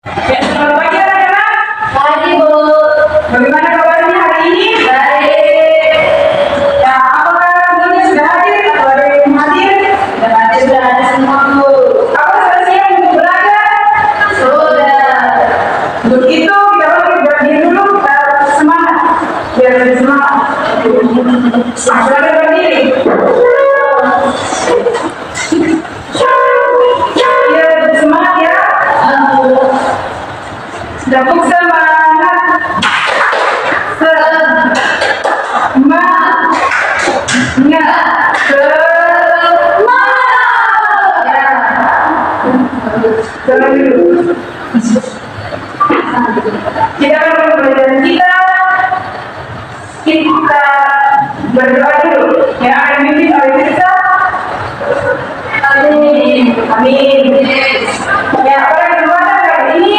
Ya, selamat pagi anak-anak. Pagi, Bu. Bagaimana kabarnya hari ini? Baik. Ya, apakah semuanya sudah hadir atau ada yang belum hadir? Sudah ada semua, Bu. Apa sudah siap untuk belajar? Sudah. Untuk itu kita bagi berdiri dulu, kita semangat. Biar lebih semangat. Silakan berdiri. Ya, lebih semangat ya. Dapuk semangat. Jangan dulu. Kita akan belajar kita berdoa dulu. Ya, amin. Kita amin. Amin. Ya, pada kesempatan kali ini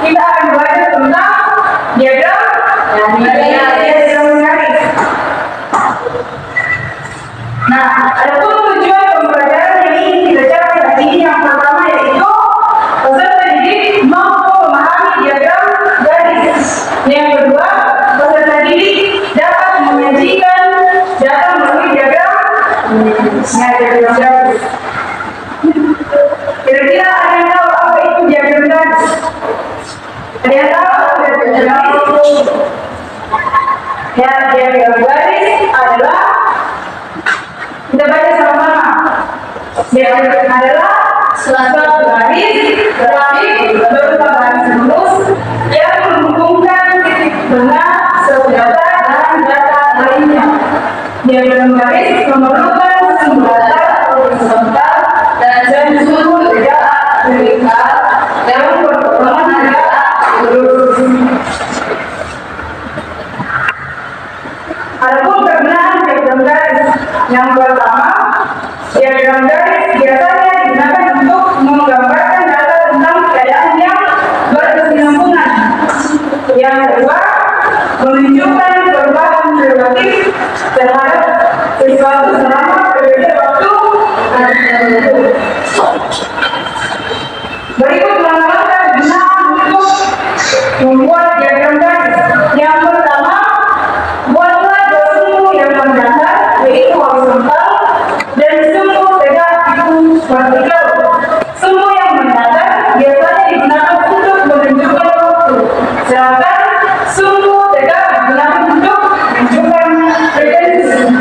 kita akan belajar tentang diagram garis. Nah, adapun tujuan pembelajaran yang ingin kita capai hari ini yang pertama yaitu peserta didik mampu memahami diagram garis. Yang kedua, peserta didik dapat menyajikan data melalui diagram garis. Kira-kira ada yang tahu apa itu diagram garis? Ada yang tahu apa diagram garis? Ya, diagram garis adalah, kita baca sama-sama. Diagram adalah suatu garis berupa garis lurus yang menghubungkan titik tengah suatu data dan data lainnya. Diagram garis memerlukan sumber data horizontal dan sumber data vertikal yang berpotongan data lurus. Adapun kegunaan diagram garis, yang pertama, diagram garis biasanya digunakan untuk menggambarkan data tentang keadaan yang berkesinambungan. Yang kedua, menunjukkan perubahan relatif terhadap sesuatu selama periode waktu tertentu. Berikut menerangkan kegunaan untuk membuat diagram garis. Yang pertama, buatlah dua sumbu yang mendasar, yaitu horizontal, dan sumbu tegak itu vertikal. Sumbu yang mendasar biasanya digunakan untuk menunjukkan waktu, sedangkan sumbu tegak digunakan untuk menunjukkan frekuensi.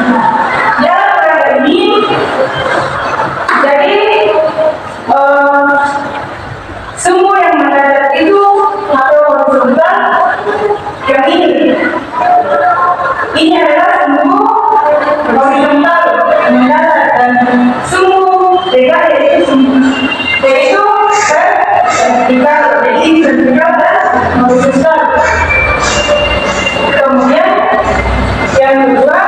Dalam rangka ini, jadi sumbu yang mendasar itu atau horizontal yang ini adalah sumbu horizontal mendasar, dan sumbu tegak yaitu vertikal, jadi vertikal dan horizontal. Kemudian yang kedua,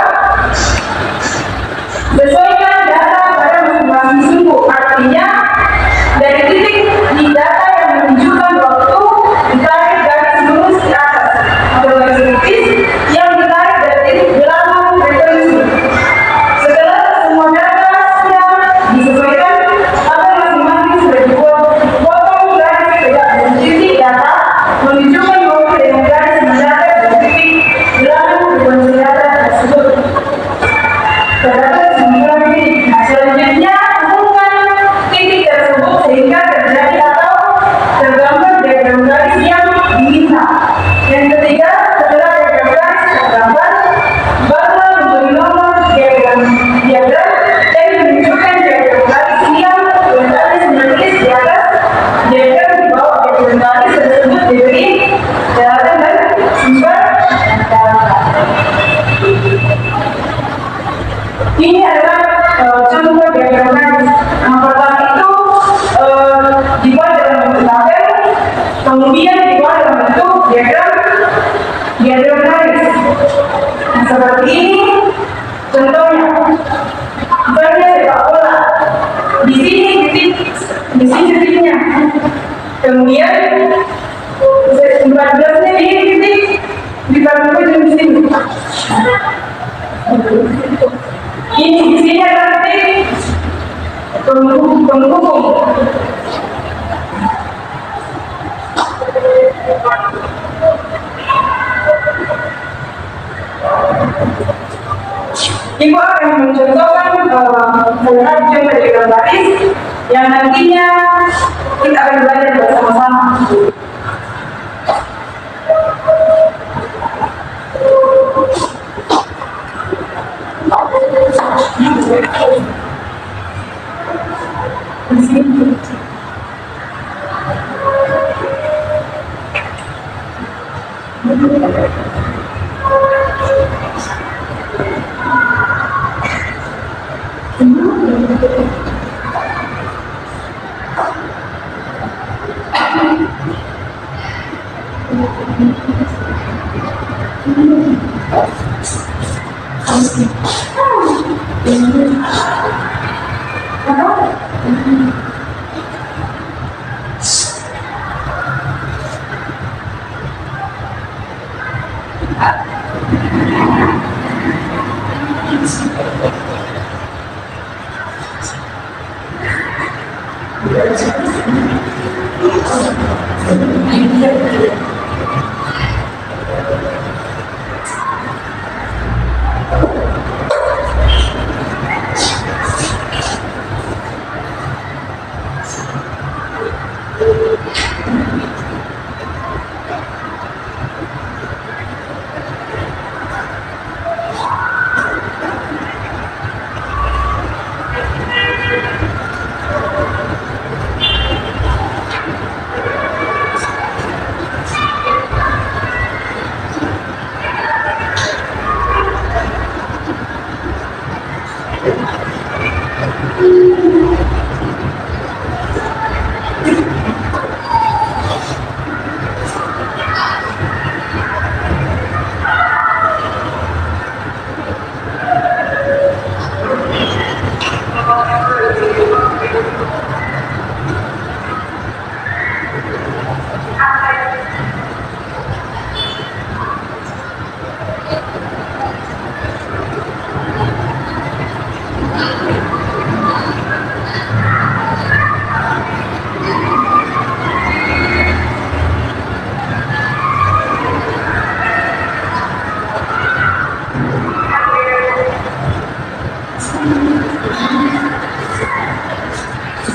sesuaikan data pada masing-masing sumbu. Artinya dari titik di data yang menunjukkan waktu ditarik garis lurus di atas atau garis lurus yang ditarik dari titik belakang frekuensi. Setelah semua data sudah disesuaikan atau masing-masing sudah dipotong garis tegak dari titik data menunjukkan waktu dengan garis mendatar dari titik belakang frekuensi data tersebut. Terdapat 9 titik. Selanjutnya, hubungkan titik tersebut sehingga terjadi atau tergambar diagram garis yang diminta. Yang ketiga, setelah diagram garis tergambar, barulah memberi nomor diagram dan menunjukkan diagram garis yang tulisannya menulis di atas diagram. Di bawah diagram garis tersebut diberi data dan sumber data. Ini adalah contoh diagram garis. Yang pertama itu dibuat dalam bentuk tabel, kemudian dibuat dalam bentuk diagram garis. Nah, seperti ini contohnya. Misalnya sepak bola. Di sini titiknya. Kemudian 14-nya di titik di bagian di sini. Ini di sini adalah titik penghubung. Ibu akan mencontohkan beberapa contoh dari gambaris yang nantinya kita akan belajar bersama-sama.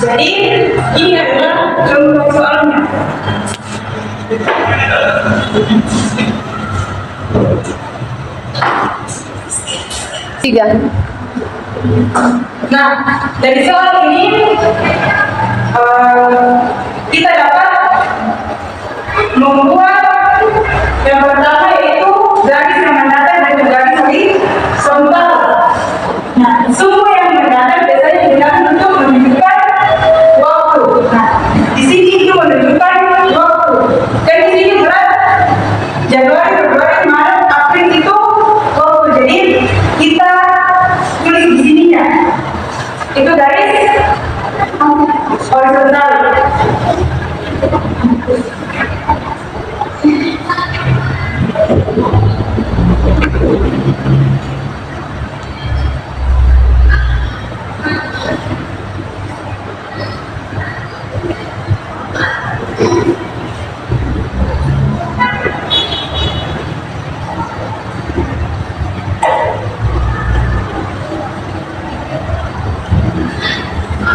Jadi ini adalah contoh soalnya. Tiga. Nah, dari soal ini kita dapat membuat yang pertama yaitu garis yang mendatar dan garis horizontal. Nah, semua yang mendatar biasanya digunakan untuk menunjukkan waktu. Nah, di sini itu menunjukkan waktu. Dan di sini berat Januari, Februari, Maret, April itu waktu. Jadi kita tulis di sininya. Itu garis horizontal.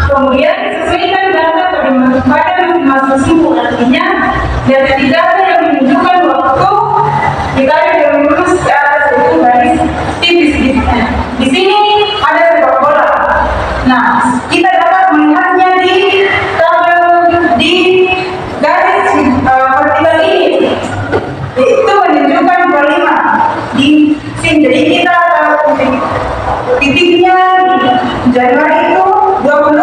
Kemudian disesuaikan data pada masing-masing suku, artinya dari data yang menunjukkan waktu ditarik dari lurus ke atas itu garis tipis gitu. Di sini ada sepak bola. Nah, kita dapat melihatnya di tabel di garis vertikal ini. Itu menunjukkan 25 di sini. Jadi kita tahu titiknya di Januari itu 25.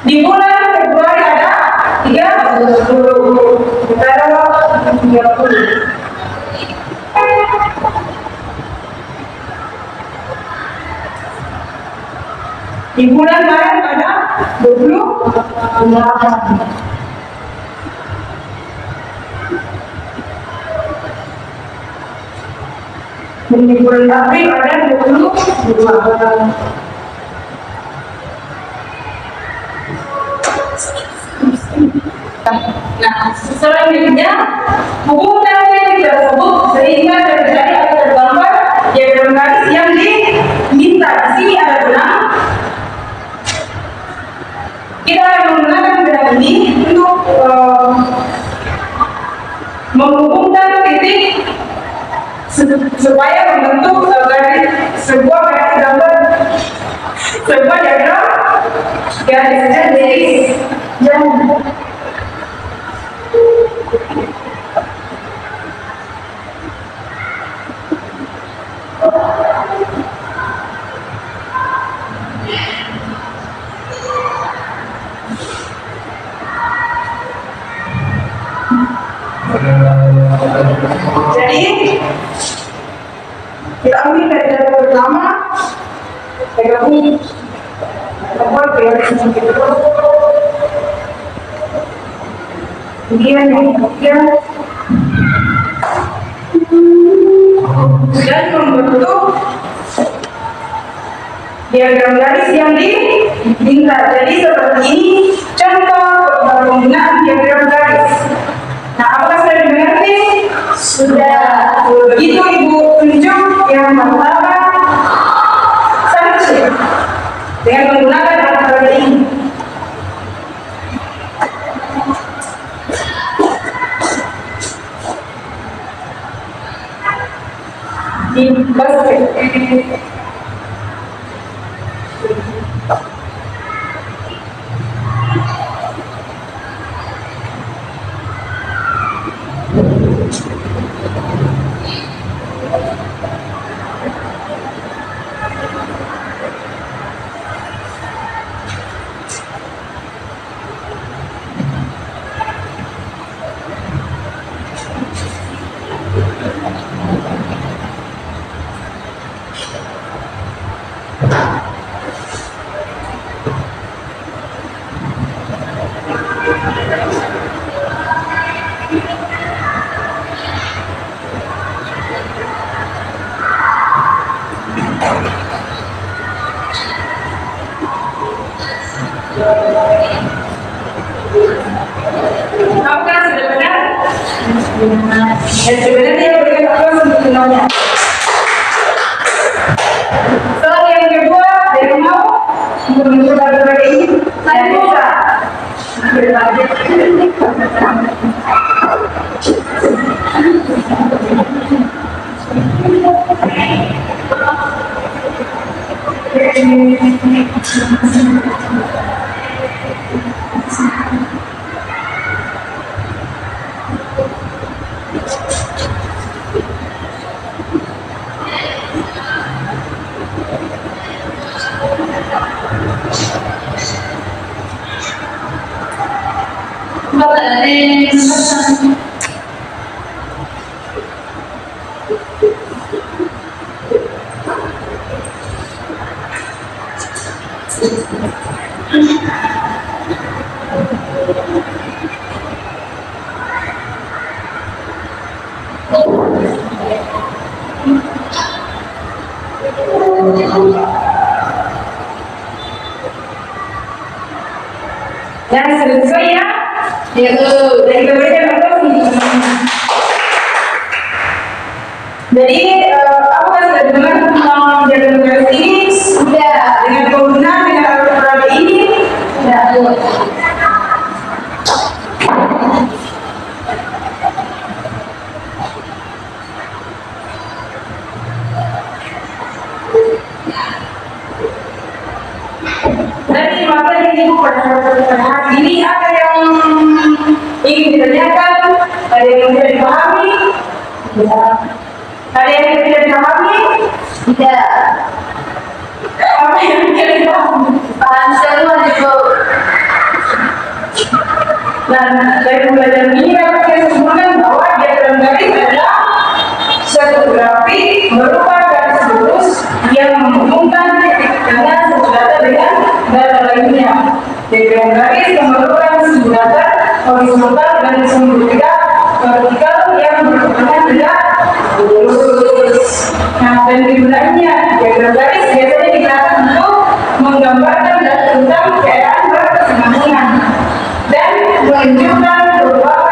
Di bulan Februari ada 30. Kita ada 30. Di bulan Maret ada 28. Di bulan April ada 22. Nah, selanjutnya hubungkan titik tersebut sehingga terjadi atau tergambar diagram garis yang diminta. Di sini ada benang. Kita akan menggunakan benang ini untuk menghubungkan titik supaya membentuk sebuah garis gambar, sebuah diagram garis jauh. Jadi kita ambil dari data pertama, pegang ini, buat garis sedikit terus. Kemudian yang ketiga, dan membentuk diagram garis yang diminta. Jadi seperti ini contoh penggunaan diagram garis. Nah, apakah sudah dimengerti? Sudah. Begitu Ibu tunjuk yang pertama saja dengan menggunakan alat ini. Di basket. Apakah sudah benar? Sebenarnya dia berikan apa sebetulnya. Soal yang kedua, dari mau untuk mencoba berbagai ini, saya bisa. Yang selesai ya? Ya tuh. Dari kebanyakan apa sih? Jadi apakah sudah dengar tentang diagram garis ini? Sudah. Dengan penggunaan dengan alat peraga ini? Sudah. Dari materi ini pada hari ini ada yang ingin ditanyakan, ada yang tidak dipahami, ada yang tidak dipahami, tidak. Apa yang tidak dipahami? Paham semua Ibu. Dan dari pembelajaran ini dapat saya simpulkan bahwa diagram garis adalah suatu grafik berupa garis lurus yang menghubungkan titik tengah satu data dengan data lainnya. Diagram garis memerlukan sumber data horizontal dan sumber data vertikal yang berhubungan tidak lurus. Nah, dan gunanya diagram garis biasanya digunakan untuk menggambarkan data tentang keadaan berkesinambungan dan menunjukkan perubahan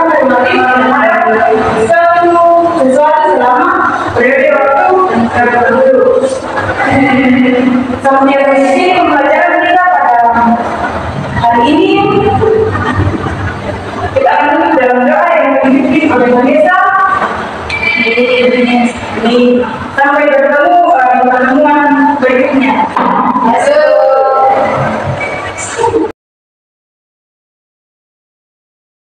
Sampai sini pembelajaran kita pada hari ini. Kita akan menuju dalam doa yang dipimpin oleh Vanessa. Sampai bertemu di pertemuan berikutnya.